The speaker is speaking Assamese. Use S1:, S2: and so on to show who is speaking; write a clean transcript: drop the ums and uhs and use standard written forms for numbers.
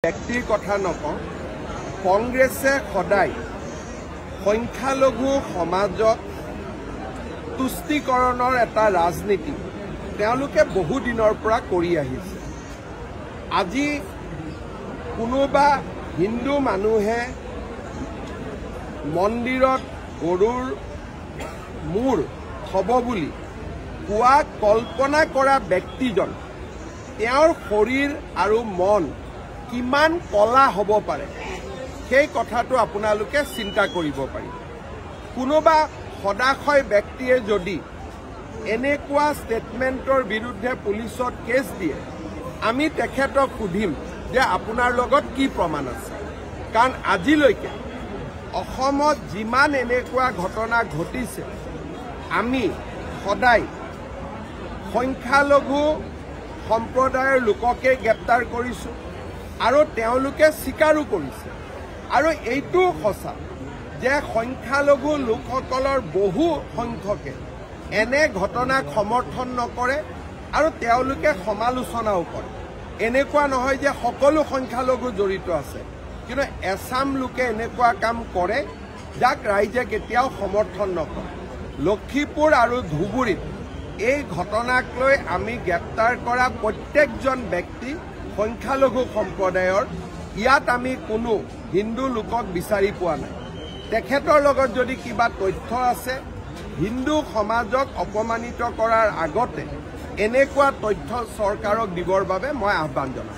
S1: ব্যক্তিৰ কথা নকওঁ কংগ্ৰেছে সদায় সংখ্যালঘু সমাজক তুষ্টিকৰণৰ এটা ৰাজনীতি তেওঁলোকে বহু দিনৰ পৰা কৰি আহিছে। আজি কোনোবা হিন্দু মানুহে মন্দিৰত গৰুৰ মূৰ থব বুলি কোৱা কল্পনা কৰা ব্যক্তিজন তেওঁৰ শৰীৰ আৰু মন কিমান কলা হ'ব পাৰে সেই কথাটো আপোনালোকে চিন্তা কৰিব পাৰি। কোনোবা সদাশয় ব্যক্তিয়ে যদি এনেকুৱা ষ্টেটমেণ্টৰ বিৰুদ্ধে পুলিচত কেছ দিয়ে আমি তেখেতক সুধিম যে আপোনাৰ লগত কি প্ৰমাণ আছে, কাৰণ আজিলৈকে অসমত যিমান এনেকুৱা ঘটনা ঘটিছে আমি সদায় সংখ্যালঘু সম্প্ৰদায়ৰ লোককে গ্ৰেপ্তাৰ কৰিছোঁ আৰু তেওঁলোকে স্বীকাৰো কৰিছে। আৰু এইটো সঁচা যে সংখ্যালঘু লোকসকলৰ বহু সংখ্যকে এনে ঘটনাক সমৰ্থন নকৰে আৰু তেওঁলোকে সমালোচনাও কৰে। এনেকুৱা নহয় যে সকলো সংখ্যালঘু জড়িত আছে, কিন্তু এছাম লোকে এনেকুৱা কাম কৰে যাক ৰাইজে কেতিয়াও সমৰ্থন নকৰে। লক্ষীপুৰ আৰু ধুবুৰীত এই ঘটনাক লৈ আমি গ্ৰেপ্তাৰ কৰা প্ৰত্যেকজন ব্যক্তি সংখ্যালঘু সম্প্ৰদায়ৰ। ইয়াত আমি কোনো হিন্দু লোকক বিচাৰি পোৱা নাই। তেখেতৰ লগত যদি কিবা তথ্য আছে হিন্দু সমাজক অপমানিত কৰাৰ আগতে এনেকুৱা তথ্য চৰকাৰক দিবৰ বাবে মই আহ্বান জনাম।